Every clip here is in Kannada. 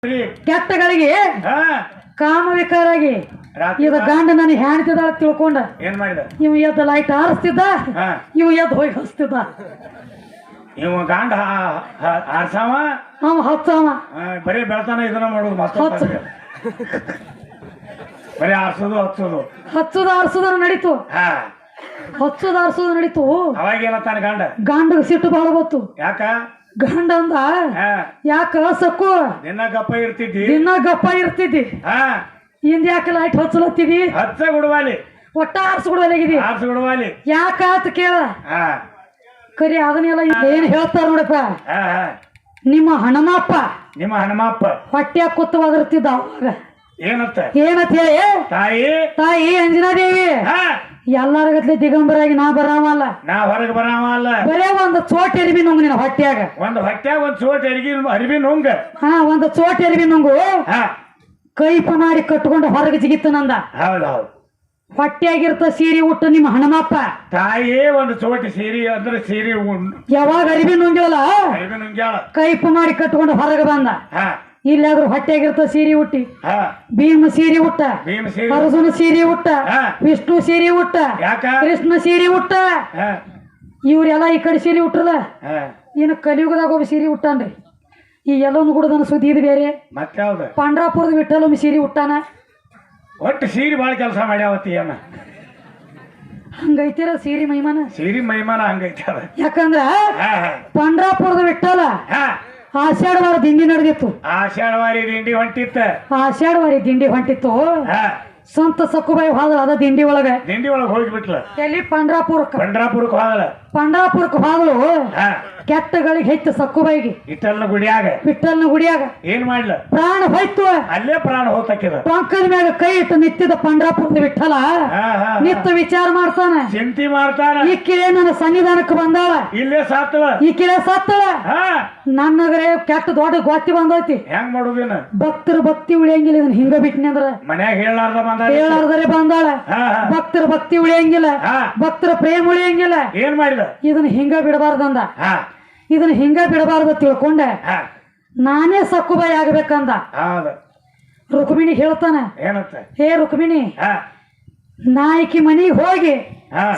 ಕೆಟ್ಟಗಳಿಗೆ ಕಾಮ ವಿಕಾರಾಗಿ ಈಗ ಗಂಡ ನಾನು ಹೆಣ್ತಿದ ತಿಳ್ಕೊಂಡ ಏನ್ ಮಾಡಿದ ಇವ್ ಎದ್ದ ಲೈಟ್ ಹಾರಿಸ್ತಿದ್ದ ಇವ್ ಎದ್ದು ಹೋಗಿ ಹಚ್ತಿದ್ದ ಇವ ಗಂಡ ಆರ್ಸವ ಅವ ಹಚ್ಚವ ಬರೀ ಬೆಳತಾನ ಇದನ್ನ ಮಾಡೋದು ಮಸ್ತ್ ಬರೀ ಆರ್ಸೋದು ಹಚ್ಚೋದು ಹಚ್ಚೋದು ಆರ್ಸೋದ್ರ ನಡೀತು ಹಚ್ಚೋದು ಆರ್ಸೋದು ನಡೀತು ಅವಾಗ ಏನತ್ತಾನ ಗಂಡ ಗಂಡಗ್ ಸಿಟ್ಟು ಬಾಳ ಬತ್ತು ಯಾಕ ಗಂಡ ಅಂದ ಯಾಕ ಸಕ್ಕು ದಿನ ಗಪ್ಪ ಇರ್ತಿದ್ದಿ ದಿನ ಗಪ್ಪ ಇರ್ತಿದ್ದಿ ಇಂದ ಯಾಕೆ ಲೈಟ್ ಹಚ್ಚಲತ್ತಿದಿ ಹಚ್ಚ ಗುಡವಾಲಿ ಒಟ್ಟ ಆರ್ಸ್ಬಿಡಲಾಗಿದಿ ಆರ್ಸ ಗುಡವಾಲಿ ಯಾಕ ಆತ ಕೇಳ ಕರಿ ಅದನ್ನೆಲ್ಲ ಏನ್ ಹೇಳ್ತಾರ ನೋಡಪ್ಪ ನಿಮ್ಮ ಹಣಮಪ್ಪ ಹೊಟ್ಟ್ಯಾಗ ಕೂತು ಒದರ್ತಿದ್ದ ಅವಾಗ ಏನಂತ ಹೇಳಿ ತಾಯಿ ಅಂಜನಾದೇವಿ ಎಲ್ಲಾರಗತ್ಲೆ ದಿಗಂಬರಾಗಿ ನಾ ಬರಾಮಲ್ಲ ನಾ ಹೊರಗೆ ಬರಾಮಲ್ಲ ಬರೇ ಒಂದು ಚೋಟ್ ಎರಿಬಿ ನುಂಗು ನಿನ್ನ ಹೊಟ್ಟ್ಯಾಗ ಒಂದ್ ಚೋಟ್ ಅರಿಬಿ ನುಂಗ ಒಂದು ಚೋಟ್ ಎರಿಬಿ ನುಂಗು ಕೈಪ ಮಾಡಿ ಕಟ್ಕೊಂಡು ಹೊರಗೆ ಜಿಗಿತ್ತು ನಂದ ಹೌದೌದು ಹೊಟ್ಟ್ಯಾಗಿರ್ತ ಸೀರೆ ಉಟ್ಟು ನಿಮ್ಮ ಹಣಮಪ್ಪ ತಾಯಿ ಒಂದು ಚೋಟಿ ಸೀರೆ ಅಂದ್ರೆ ಸೀರೆ ಯಾವಾಗ ಅರಿಬಿ ನುಂಗ್ಯವಲ್ಲ ಕೈಪ ಮಾಡಿ ಕಟ್ಕೊಂಡು ಹೊರಗೆ ಬಂದ ಇಲ್ಲಾದ್ರೂ ಹೊಟ್ಟೆಗಿರ್ತ ಸೀರೆ ಉಟ್ಟಿ ಭೀಮ ಸೀರೆ ಉಟ್ಟ ಅರ್ಜುನ ಸೀರೆ ಉಟ್ಟ ವಿಷ್ಣು ಸೀರೆ ಉಟ್ಟ ಕೃಷ್ಣ ಸೀರೆ ಉಟ್ಟ ಇವ್ರೆಲ್ಲ ಈ ಕಡೆ ಸೀರೆ ಉಟ್ರಲ್ಲ ಇನ್ನು ಕಲಿಯುಗದಾಗ ಒಬ್ಬ ಸೀರೆ ಉಟ್ಟಾನ್ರಿ ಈ ಎಲ್ಲೊಂದು ಗುಡದನ ಸುದ್ದಿ ಇದು ಬೇರೆ ಪಂಡ್ರಾಪುರದ ವಿಠಲೊಮ್ಮೆ ಸೀರೆ ಉಟ್ಟಾನ ಒಟ್ಟು ಸೀರೆ ಬಾಳ ಕೆಲಸ ಮಾಡ್ಯಾವತ್ತಿ ಏನ ಹಂಗೈತಿರ ಸೀರೆ ಮೈಮಾನ ಹಂಗೈತಿ ಯಾಕಂದ್ರ ಪಂಡ್ರಾಪುರದ ವಿಠಲ ಆಷಾಢವಾರ ದಿಂಡಿ ನಡೆದಿತ್ತು ಆಷಾಢವಾರಿ ದಿಂಡಿ ಹೊಂಟಿತ್ತು ಸಂತ ಸಕ್ಕುಬಾಯಿ ಹೋದಳ ಅದ ದಿಂಡಿ ಒಳಗೆ ಹೋಗಿಬಿಟ್ಲ ಎಲ್ಲಿ ಪಂಡ್ರಾಪುರಕ್ಕೆ ಹೋದಳು ಕೆಟ್ಟಗಳಿಗೆ ಹೆಚ್ಚು ಸಕ್ಕುಬಾಯಿಗೆ ವಿಠಲ್ನ ಗುಡಿಯಾಗ ಏನ್ ಮಾಡ್ಲ ಪ್ರಾಣ ಹೋಯ್ತು ಅಲ್ಲೇ ಪ್ರಾಣ ಹೋಗ್ತಕ್ಕಿದ ಪಂಕದ ಮ್ಯಾಗ ಕೈ ಇಟ್ಟು ನಿಂತಿದ್ದ ಪಂಡ್ರಾಪುರದ ವಿಠಲ ನಿತ್ತು ವಿಚಾರ ಮಾಡ್ತಾನ ಚಿಂತೆ ಮಾಡ್ತಾನ ಈಕಿಲೆ ನನ್ನ ಸನ್ನಿಧಾನಕ್ಕೆ ಬಂದಾಳ ಇಲ್ಲೇ ಸತ್ತಳ ನನ್ನಗರೆ ಕೆಟ್ಟ ದೊಡ್ಡ ಗೋತಿ ಬಂದೈತಿ ಹೆಂಗ್ ಮಾಡುದಿನ ಭಕ್ತರ ಭಕ್ತಿ ಉಳಿಯಂಗಿಲ್ಲ ಇದನ್ನ ಹಿಂಗ ಬಿಟ್ನಿ ಅಂದ್ರ ಮನ್ಯಾಗ ಹೇಳಾರ್ದರೆ ಬಂದಾಳ ಭಕ್ತರ ಭಕ್ತಿ ಉಳಿಯಂಗಿಲ್ಲ ಭಕ್ತರ ಪ್ರೇಮ ಉಳಿಯಂಗಿಲ್ಲ ಏನ್ ಮಾಡಿದ ಇದನ್ನ ಹಿಂಗ ಬಿಡಬಾರ್ದಂದ ಇದನ್ನ ಹಿಂಗ ಬಿಡಬಾರ್ದು ತಿಳ್ಕೊಂಡೆ ನಾನೇ ಸಕ್ಕುಬಾಯಿ ಆಗ್ಬೇಕಂದ ರುಕ್ಮಿಣಿ ಹೇಳ್ತಾನ ಹೇ ರುಕ್ಮಿಣಿ ನಾಯ್ಕಿ ಮನಿಗೆ ಹೋಗಿ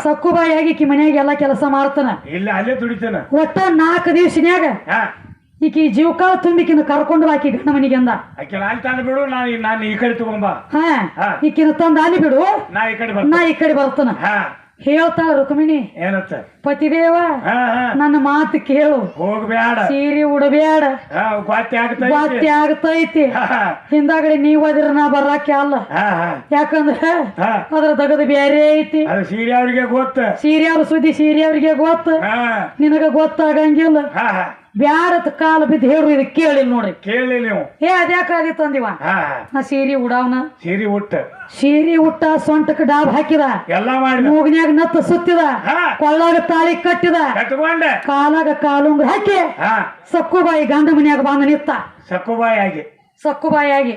ಸಕ್ಕುಬಾಯಿ ಆಗಿ ಈಕಿ ಮನ್ಯಾಗ ಎಲ್ಲಾ ಕೆಲಸ ಮಾಡ್ತಾನ ಇಲ್ಲ ಅಲ್ಲೇ ದುಡಿತಾನ ಒಟ್ಟ 4 ದಿವ್ಸನ್ಯಾಗ ಈಕಿ ಜೀವಕಾಲ ತುಂಬಿಕಿನ ಕರ್ಕೊಂಡು ಆಕಿ ಗಂಡ ಮನಿಗೆ ಅಂದ ಬಿಡು ನಾನು ಈ ಕಡೆ ತಗೊಂಬ ಈಕಿನ ತಂದ ಅಲ್ಲಿ ಬಿಡು ನಾ ಈ ಕಡೆ ಬರ್ತಾನ ಹೇಳ್ತಾಳ ರುಕ್ಮಿಣಿ ಏನತ್ತ ಪತಿದೇವ ನನ್ನ ಮಾತು ಕೇಳು ಹೋಗ್ಬ್ಯಾಡ ಸೀರೆ ಉಡಬ್ಯಾಡ ಬಾತ್ಯ ಆಗ್ತೈತಿ ಹಿಂದಾಗಡೆ ನೀವ್ ಅದ್ರ ನಾ ಬರಾಕೆ ಅಲ್ಲ ಯಾಕಂದ್ರ ಅದ್ರ ತಗದು ಬ್ಯಾರೆ ಐತಿ ಸೀರೆ ಅವ್ರಿಗೆ ಸೀರೆ ಅವ್ರ ಸುದ್ದಿ ಸೀರೆ ಅವ್ರಿಗೆ ನಿನಗ ಗೊತ್ತಾಗಂಗಿಲ್ಲ ಬ್ಯಾಡತ್ ಕಾಲ ಬಿದ್ದು ಹೇಳು ಇದು ಕೇಳಿಲ್ಲ ನೋಡ್ರಿ ನೀವು ಅದ್ಯಾಕಾದಿ ತಂದಿವ ನಾ ಸೀರೆ ಉಡಾವನ ಸೀರೆ ಉಟ್ಟ ಸೊಂಟಕ್ಕೆ ಡಾಬ್ ಹಾಕಿದ ಎಲ್ಲಾ ಮಾಡಿ ಮೂಗನ್ಯಾಗ ನತ್ತ ಸುತ್ತಿದ ಕೊಳ್ಳಾಗ ತಾಳಿ ಕಟ್ಟಿದ ಕಾಲಾಗ ಕಾಲುಂಗ್ರ ಹಾಕಿ ಸಕ್ಕುಬಾಯಿ ಗಂಡ ಮನ್ಯಾಗ ಬಂದ ನಿತ್ತ ಸಕ್ಕುಬಾಯಿಯಾಗಿ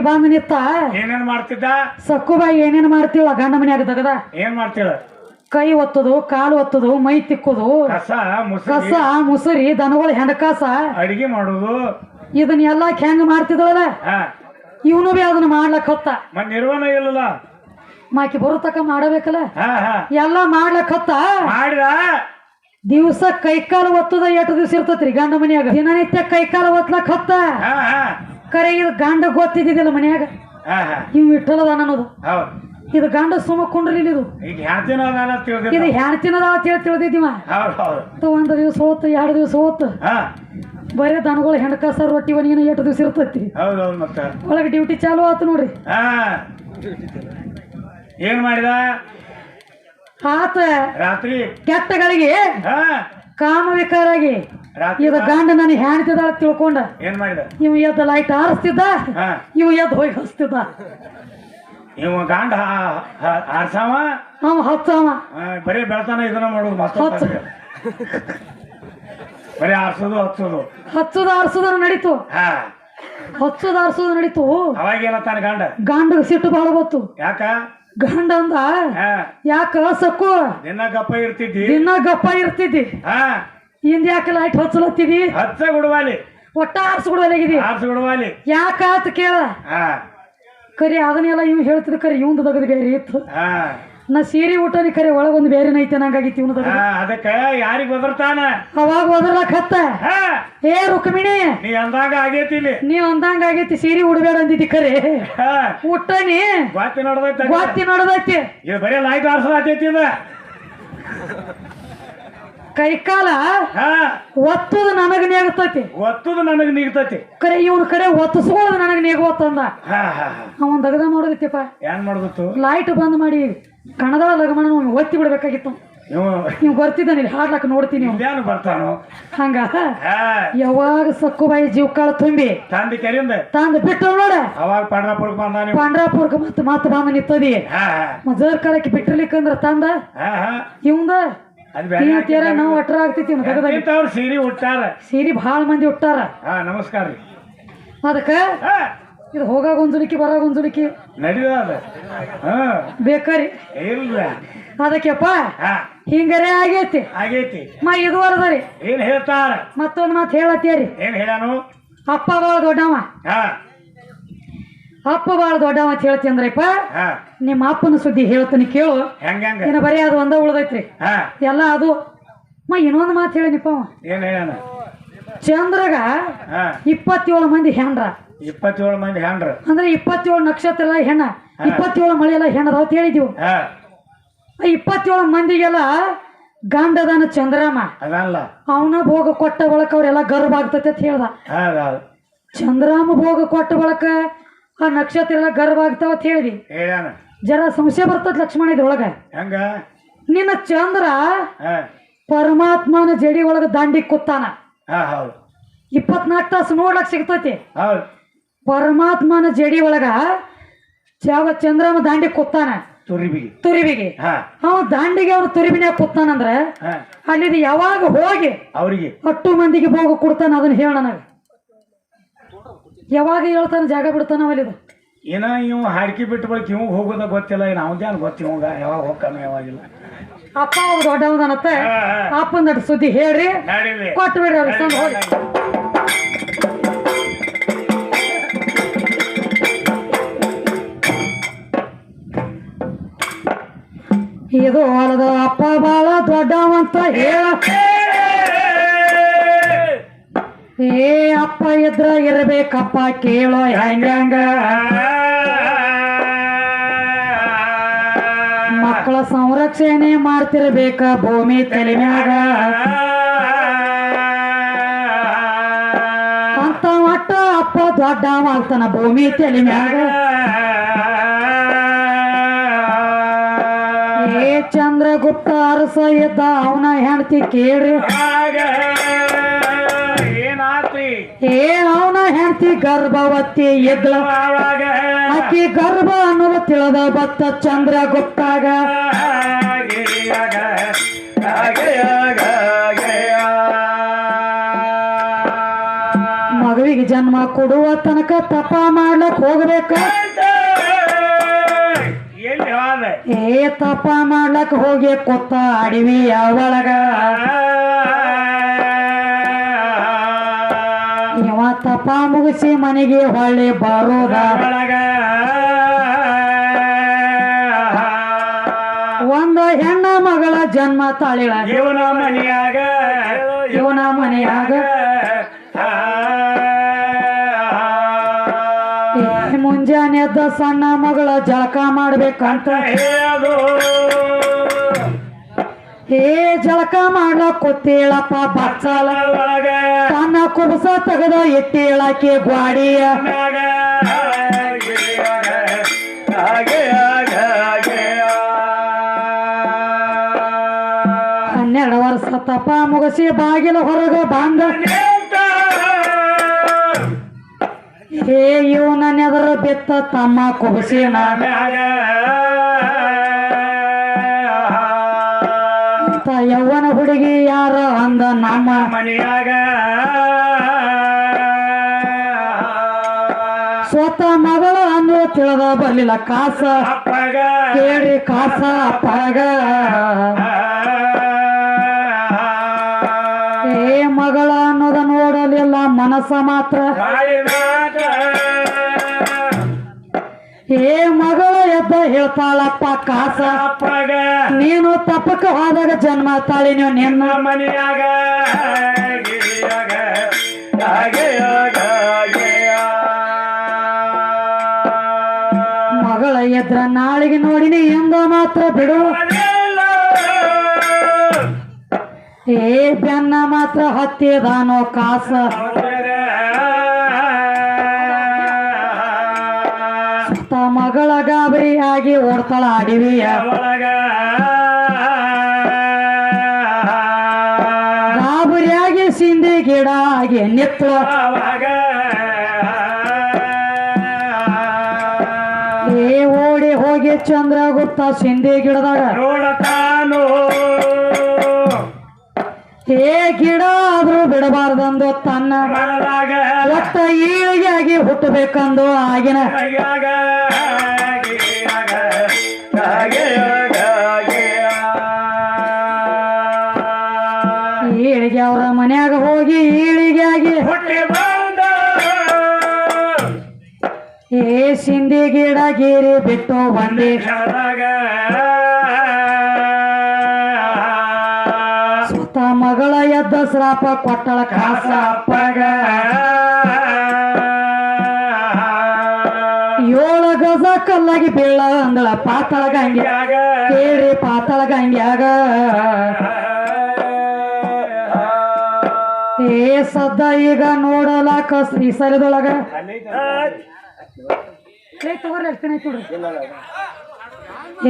ಬಂದ ನಿತ್ತ ಏನೇನ್ ಮಾಡ್ತಿದ್ದ ಸಕ್ಕುಬಾಯಿ ಏನೇನ್ ಮಾಡ್ತೀವ ಗಂಡ ಮನ್ಯಾಗ ತಗದ ಏನ್ ಮಾಡ್ತೀಳ ಕೈ ಒತ್ತದು ಕಾಲು ಒತ್ತದು ಮೈ ತಿಕ್ಕುದು ಕಸ ಮುಸುರಿ ದನಗಳ ಹೆಣಕಾಸ ಅಡಿಗೆ ಮಾಡುದು ಇದನ್ನೆಲ್ಲ ಹೆಂಗ ಮಾಡ್ತಿದವಲ್ಲ ಇವನು ಬಿ ಅದನ್ನ ಮಾಡ್ಲಕ್ ಹೊತ್ತ ನಿರ್ವಹಣ ಇಲ್ಲಲ್ಲ ಮಾಕಿ ಬರುತ್ತಕ ಮಾಡಬೇಕಲ್ಲ ಎಲ್ಲಾ ಮಾಡ್ಲಕ್ ಹೊತ್ತ ದಿವ್ಸ ಕೈಕಾಲು ಒತ್ತದ 8 ದಿವ್ಸ ಇರ್ತತ್ರಿ ಗಂಡ ಮನ್ಯಾಗ ದಿನನಿತ್ಯ ಕೈಕಾಲು ಒತ್ಲಕ್ ಹೊತ್ತ ಕರೆ ಇದು ಗಂಡ ಗೊತ್ತಿದ್ದಿಲ್ಲ ಮನ್ಯಾಗ ಇವ್ ಇಟ್ಟಲದ ಅನ್ನೋದು ಇದು ಗಂಡ ಸುಮ್ಮ ಕುಂಡ್ರಿಲ್ಲ ಇದು ಹೆಣ್ತಿನದ ತಿಳಿದಿದ್ದೀವ 1 ದಿವ್ಸ ಹೋತ್ 2 ದಿವ್ಸ ಹೋತ್ ಬರೇ ದನಗಳು ಹೆಣ್ಕಾಸ ರೊಟ್ಟಿ ಒಣಗಿನ 8 ದಿವ್ಸ ಇರ್ತೈತಿ ಒಳಗೆ ಡ್ಯೂಟಿ ಚಾಲು ಆತು ನೋಡ್ರಿ ಏನ್ ಮಾಡಿದ ಆತ ರಾತ್ರಿ ಕೆಟ್ಟಗಳಿಗೆ ಕಾಮ ವಿಕಾರಾಗಿ ಈಗ ಗಂಡ ನಾನು ಹೆಣ್ತಿದ ತಿಳ್ಕೊಂಡ ಏನ್ ಮಾಡಿದ ಇವ್ ಎದ್ದ ಲೈಟ್ ಹಾರಿಸ್ತಿದ್ದ ಇವ್ ಎದ್ದು ಹೋಗಿ ಹಚ್ತಿದ್ದ ಇವ ಗಂಡ ಆರ್ಸವ ಅವ ಹಚ್ಚವ ಬರೀ ಬೆಳತಾನ ಇದನ್ನ ಮಾಡೋದು ಮಸ್ತ್ ಬರೀ ಹಚ್ಚೋದು ಆರ್ಸೋದ್ರ ನಡೀತು ನಡೀತು ಅವಾಗ ಏನತ್ತಾನ ಗಂಡಗ ಸಿಟ್ಟು ಬಾಳ ಬತ್ತು ಯಾಕ ಗಂಡ ಅಂದ ಯಾಕ ಸಕ್ಕು ದಿನ ಗಪ್ಪ ಇರ್ತಿದ್ದಿ ಇಂದ ಯಾಕೆ ಲೈಟ್ ಹಚ್ಚಲತ್ತಿದಿ ಹಚ್ಚ ಗುಡವಾಲಿ ಒಟ್ಟ ಆರ್ಸ್ಬಿಡುವಲ್ಲಿಗಿದಿ ಆರ್ಸ್ಬಿಡುವಲ್ಲಿ ಯಾಕಾತ ಕೇಳ ಕರಿ ಅದನ್ನೆಲ್ಲ ಇವ್ ಹೇಳ್ತಿದ್ ಕರಿ ಇವಂದು ತಗದ್ ಬೇರೆ ಇತ್ತು ನಾ ಸೀರೆ ಊಟನಿ ಕರೆ ಒಳಗೊಂದು ಬೇರೆ ಐತೆ ನಂಗಾಗಿತ್ತು ಇವನು ಅದಕ್ಕ ಯಾರಿಗ್ ಒದರ್ತಾನ ಅವಾಗ ಒದರ್ಲಾಕ್ ಹತ್ತ ಏ ರುಕ್ಮಿಣಿ ನೀ ಅಂದಂಗ ಆಗೇತಿ ನೀವ್ ಅಂದಂಗ ಆಗೈತಿ ಸೀರೆ ಉಡ್ಬೇಡ ಅಂದಿದ್ದಿ ಕರೆ ಊಟನಿ ಗೊತ್ತಿ ನೋಡದೈತಿ ಇದು ಬರೀ ಲೈಟ್ ಆರ್ಸೋದೈತಿ ಇದ ಕೈಕಾಲ ಒತ್ತುದು ನನಗ ನೇಗತೈತಿ ಒತ್ತುದು ನನಗ ನೀಗ್ತೈತಿ ಕರೆ ಇವನ್ ಕಡೆ ಒತ್ತಿಸ್ಕೊಳ್ಳೋದು ನನಗ ನೇಗೋತಂದ ಅವನ್ ದಗದ ಮಾಡೋದಿತ್ತಪ್ಪ ಏನ್ ಮಾಡುದಿತ್ತು ಲೈಟ್ ಬಂದ್ ಮಾಡಿ ಕಣದ ಲಗಮನ ಒತ್ತಿ ಬಿಡ್ಬೇಕಾಗಿತ್ತು ನೀವು ಬರ್ತಿದ್ದಾನೆ ಹಾಡ್ಲಾಕ ನೋಡ್ತೀನಿ ಏನು ಬರ್ತಾನು ಹಂಗ ಯಾವಾಗ ಸಕ್ಕುಬಾಯಿ ಜೀವಕಾಳ ತುಂಬಿ ತಂದಿ ಕೆರಿಂದ ತಂದ್ ಬಿಟ್ಟು ನೋಡ ಅವಾಗ ಪಂಡ್ರಾಪುರಕ್ಕೆ ಬಂದಾನ ಪಂಡ್ರಾಪುರಕ್ಕೆ ಮತ್ತೆ ಬಂದ ನಿತ್ತದಿ ಜರ್ ಕಾಲಕ್ಕೆ ಬಿಟ್ಟಿರ್ಲಿಕ್ಕಂದ್ರ ತಂದ ಇವಂದ ನಾವು ಅಟ್ರ ಆಗ್ತೈತಿ ಅವ್ರು ಸೀರೆ ಉಟ್ಟಾರ ಸೀರೆ ಬಹಳ ಮಂದಿ ಉಟ್ಟಾರ ನಮಸ್ಕಾರ ರೀ ಅದಕ್ಕ ಇದು ಹೋಗಾಗ ಒಂದ್ಸಲಿಕ್ಕೆ ಬರಾಗ ಒಂದ್ಸಲಿಕ್ಕೆ ನಡೀದ ಬೇಕರಿ ಇಲ್ಲ ಅದಕ್ಕೆಪ್ಪ ಹಿಂಗರೇ ಆಗೈತಿ ಇದು ವರದರಿ ಏನ್ ಹೇಳ್ತಾರ ಮತ್ತೊಂದ್ ಮಾತು ಹೇಳತ್ತೇರಿ ಏನ್ ಹೇಳಾನು ಅಪ್ಪ ಬಾಳ ದೊಡ್ಡವ ಅಪ್ಪ ಬಾಳ ದೊಡ್ಡವ ಅಂತ ಹೇಳ್ತಿ ಅಂದ್ರಪ್ಪ ನಿಮ್ಮ ಅಪ್ಪನ ಸುದ್ದಿ ಹೇಳ್ತಾನೆ ಕೇಳು ಇನ್ನು ಬರೀ ಅದು ಒಂದ ಉಳ್ದೈತ್ರಿ ಎಲ್ಲ ಅದು ಇನ್ನೊಂದು ಮಾತು ಹೇಳಿನಿಪ್ಪ ಏನ್ ಹೇಳ ಚಂದ್ರಗ 27 ಮಂದಿ ಹೆಣ್ರ 27 ಮಂದಿ ಹೆಣ್ರ ಅಂದ್ರೆ 27 ನಕ್ಷತ್ರ ಎಲ್ಲ ಹೆಣ್ಣ 27 ಮಳೆ ಎಲ್ಲ ಹೆಣ್ಣದ ಅಂತ ಹೇಳಿದೀವಿ 27 ಮಂದಿಗೆಲ್ಲ ಗಂಡದಾನ ಚಂದ್ರಮ್ಮ ಅದಲ್ಲ ಅವನ ಭೋಗ ಕೊಟ್ಟ ಬಳಕ ಅವ್ರೆಲ್ಲ ಗರ್ಭ ಆಗ್ತೈತೆ ಅಂತ ಹೇಳ್ದ ಚಂದ್ರಾಮ ಭೋಗ ಕೊಟ್ಟ ಬಳಕ ಆ ನಕ್ಷತ್ರ ಎಲ್ಲ ಗರ್ಭ ಆಗ್ತಾವ ಅಂತ ಹೇಳಿದಿ ಜರ ಸಂಶಯ ಬರ್ತದ ಲಕ್ಷ್ಮಣ ಇದ್ರೊಳಗ ನಿನ್ನ ಚಂದ್ರ ಪರಮಾತ್ಮನ ಜಡಿ ಒಳಗ ದಾಂಡಿ ಕೂತಾನ 24 ತಾಸು ನೋಡ್ಲಕ್ ಸಿಗ್ತೈತಿ ಪರಮಾತ್ಮನ ಜಡಿ ಒಳಗ ಯಾವ ಚಂದ್ರಮ ದಾಂಡಿ ಕೂತಾನ ತುರಿಬಿಗೆ ಅವ ದಾಂಡಿಗೆ ಅವ್ರು ತುರಿಬಿನ್ಯಾಗ ಕೂತಾನಂದ್ರ ಅಲ್ಲಿ ಯಾವಾಗ ಹೋಗಿ ಅವ್ರಿಗೆ ಅಟ್ಟು ಮಂದಿಗೆ ಭೋಗ ಕೊಡ್ತಾನ ಅದನ್ನ ಹೇಳ ನನಗ ಯಾವಾಗ ಹೇಳ್ತಾನ ಜಾಗ ಬಿಡ್ತಾನ ಅವಲಿದು ಏನ ಇವ್ ಹಾಡ್ಕಿ ಬಿಟ್ಟು ಬಳಿಕ ಇವ್ ಹೋಗೋದ ಗೊತ್ತಿಲ್ಲ ಏನ್ ಅವನ್ದೇನ್ ಗೊತ್ತ ಇವಾಗ ಯಾವಾಗ ಹೋಗ್ತಾನ ಯಾವಾಗಿಲ್ಲ ಅಪ್ಪ ಅವ್ರು ದೊಡ್ಡವನತ್ತ ಅಪ್ಪನ ಸುದ್ದಿ ಹೇಳ್ರಿ ಕೊಟ್ಟು ಬಿಡ್ರಿ ಅವ್ರಿಗೆ ತಂದು ಹೋಗಿ ಇದು ಹೊಲದ ಅಪ್ಪ ಬಾಳ ದೊಡ್ಡವಂತ ಹೇಳ ಏ ಅಪ್ಪ ಇದ್ರ ಇರ್ಬೇಕಪ್ಪ ಕೇಳೋ ಹೆಂಗ ಮಕ್ಕಳ ಸಂರಕ್ಷಣೆ ಮಾಡ್ತಿರ್ಬೇಕ ಭೂಮಿ ತಲೆ ಮ್ಯಾಗ ಅಂತ ಮಟ್ಟ ಅಪ್ಪ ದೊಡ್ಡ ಮಾಡ್ತಾನ ಭೂಮಿ ತಲೆ ಮ್ಯಾಗ ಏ ಚಂದ್ರಗುಪ್ತ ಅರಸ ಇದ್ದ ಅವನ ಹೆಂಡತಿ ಕೇಳ್ರಿ ಏ ಅವನ ಹೆಂಡತಿ ಗರ್ಭವತಿ ಇದ್ಲ ಆಕಿ ಗರ್ಭ ಅನ್ನೋದು ತಿಳಿದ ಬತ್ತ ಚಂದ್ರಗುಪ್ತಾಗ ಮಗುವಿಗೆ ಜನ್ಮ ಕೊಡುವ ತನಕ ತಪ ಮಾಡ್ಲಕ್ ಹೋಗ್ಬೇಕ ಏ ತಪ ಮಾಡ್ಲಕ್ ಹೋಗಿ ಕೊತ್ತ ಅಡವಿಯ ಒಳಗ ಇವ ತಪ ಮುಗಿಸಿ ಮನೆಗೆ ಹೊಳ್ಳಿ ಬರೋದ ಒಂದು ಹೆಣ್ಣ ಮಗಳ ಜನ್ಮ ತಾಳಿಳ ಇವನ ಮನೆಯಾಗ ಮುಂಜಾನೆ ಎದ್ದ ಸಣ್ಣ ಮಗಳ ಜಳಕ ಮಾಡ್ಬೇಕಂತ ಏ ಜಳಕ ಮಾಡ್ಲಕ್ ಕೂತೇಳಪ್ಪ ಬಚ್ಚಲ ತನ್ನ ಕುಬಸ ತೆಗೆದ ಎತ್ತೇಳಕ್ಕೆ ಗ್ವಾಡಿಯ 12 ವರ್ಷ ತಪ ಮುಗಿಸಿ ಬಾಗಿಲ ಹೊರಗ ಬಂದ ಏ ಇವನ ನೆದರ ಬಿತ್ತ ತಮ್ಮ ಕುಬಸಿನ ಯವ್ವನ ಹುಡುಗಿ ಯಾರ ಅಂದ ನಮ್ಮ ಮನೆಯಾಗ ಸ್ವತಃ ಮಗಳು ಅನ್ನೋ ತಿಳಿದ ಬರ್ಲಿಲ್ಲ ಕಾಸ ಕೇಳಿ ಕಾಸ ಅಪ್ಪಾಗ ಏ ಮಗಳ ಅನ್ನೋದ ನೋಡಲಿಲ್ಲ ಮನಸ್ಸ ಮಾತ್ರ ಏ ಮಗಳ ಎದ್ದ ಹೇಳ್ತಾಳಪ್ಪ ಕಾಸ ನೀನು ತಪ್ಪಕ ಹೋದಾಗ ಜನ್ಮ ತಾಳಿ ನೀವು ನಿನ್ನ ಮನೆಯಾಗ ಮಗಳ ಎದ್ರ ನಾಳಿಗೆ ನೋಡಿನಿ ಎಂದ ಮಾತ್ರ ಬಿಡು ಏ ಬೆನ್ನ ಮಾತ್ರ ಹತ್ತಿದಾನೋ ಕಾಸ ಮಗಳ ಗಾಬರಿ ಆಗಿ ಓಡ್ತಾಳ ಅಡವಿಯ ಗಾಬರಿಯಾಗಿ ಸಿಂಧಿ ಗಿಡ ಆಗಿ ನಿತ್ಲ ಏ ಓಡಿ ಹೋಗಿ ಚಂದ್ರಗುಪ್ತ ಸಿಂಧಿ ಗಿಡದಾಗ ಏ ಗಿಡ ಆದ್ರೂ ಬಿಡಬಾರ್ದಂದು ತನ್ನ ಒಟ್ಟ ಈಳಿಗೆಯಾಗಿ ಹುಟ್ಟಬೇಕಂದು ಆಗಿನ ಈಳಿಗೆ ಅವರ ಮನ್ಯಾಗ ಹೋಗಿ ಈಳಿಗೆಯಾಗಿ ಏ ಸಿಂಧಿ ಗಿಡ ಗೀರಿ ಬಿಟ್ಟು ಬಂದಿ ಸುತ್ತ ಮಗಳ ಎದ್ದ ಶ್ರಾಪ ಕೊಟ್ಟಳ ಕಾಸ ಅಪ್ಪಗ 7 ಗಜ ಕಲ್ಲಾಗಿ ಬೀಳ ಅಂದಳ ಪಾತಾಳ ಗಂಗ್ಯಾಗ ಕೇಳಿ ಪಾತಾಳ ಗಂಗ್ಯಾಗ ಏ ಸದ್ದ ಈಗ ನೋಡಲಾಕ ಶ್ರೀಸಲದೊಳಗ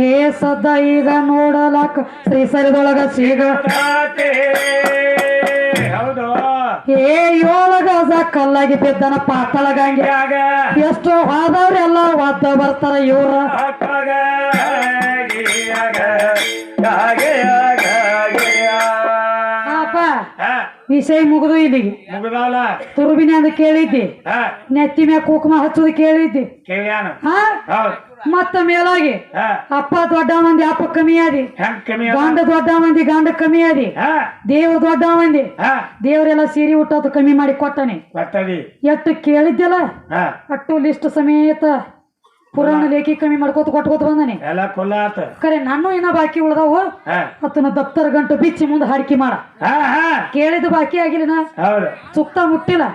ಏ ಸದ್ದ ಈಗ ನೋಡಲಾಕ ಶ್ರೀಸಲದೊಳಗ ಸಿಗ ಏ 7 ಗಜ ಕಲ್ಲಾಗಿ ಬಿದ್ದನ ಪಾತಾಳ ಗಂಗ್ಯಾಗ ಎಷ್ಟೋ ಹೋದವ್ರೆಲ್ಲ ಒದ್ದ ಬರ್ತಾರ ಇವ್ರ ವಿಷಯ ಮುಗಿದು ಇಲ್ಲಿಗೆ ತುರುಬಿನ ಅಂತ ಕೇಳಿದ್ದಿ ನೆತ್ತಿ ಮ್ಯಾಗ ಕುಕುಮ ಹಚ್ಚೋದು ಕೇಳಿದ್ದಿ ಮತ್ತ ಮೇಲಾಗಿ ಅಪ್ಪ ದೊಡ್ಡ ಮಂದಿ ಅಪ್ಪ ಕಮ್ಮಿ ಆದಿ ಗಂಡ ದೊಡ್ಡ ಮಂದಿ ಗಂಡ ಕಮ್ಮಿ ಆದಿ ದೇವ್ರ ದೊಡ್ಡ ಮಂದಿ ದೇವರೆಲ್ಲ ಸೀರೆ ಹುಟ್ಟೋದು ಕಮ್ಮಿ ಮಾಡಿ ಕೊಟ್ಟನೆ ಎಷ್ಟು ಕೇಳಿದ್ಯಲ್ಲ ಅಟ್ಟು ಲಿಸ್ಟ್ ಸಮೇತ ಪುರಾಣ ಲೇಖಿ ಕಮ್ಮಿ ಮಾಡ್ಕೋತ ಕೊಟ್ಕೋತ ಬಂದಾನೆ ಕರೆ ನಾನು ಇನ್ನ ಬಾಕಿ ಉಳ್ದಾವು ಅತ್ತನ ದಪ್ತರ ಗಂಟು ಬಿಚ್ಚಿ ಮುಂದೆ ಹಾಡಿಕೆ ಮಾಡ ಕೇಳಿದ ಬಾಕಿ ಆಗಿಲ್ಲ ಸುತ್ತ ಮುಟ್ಟಿಲ್ಲ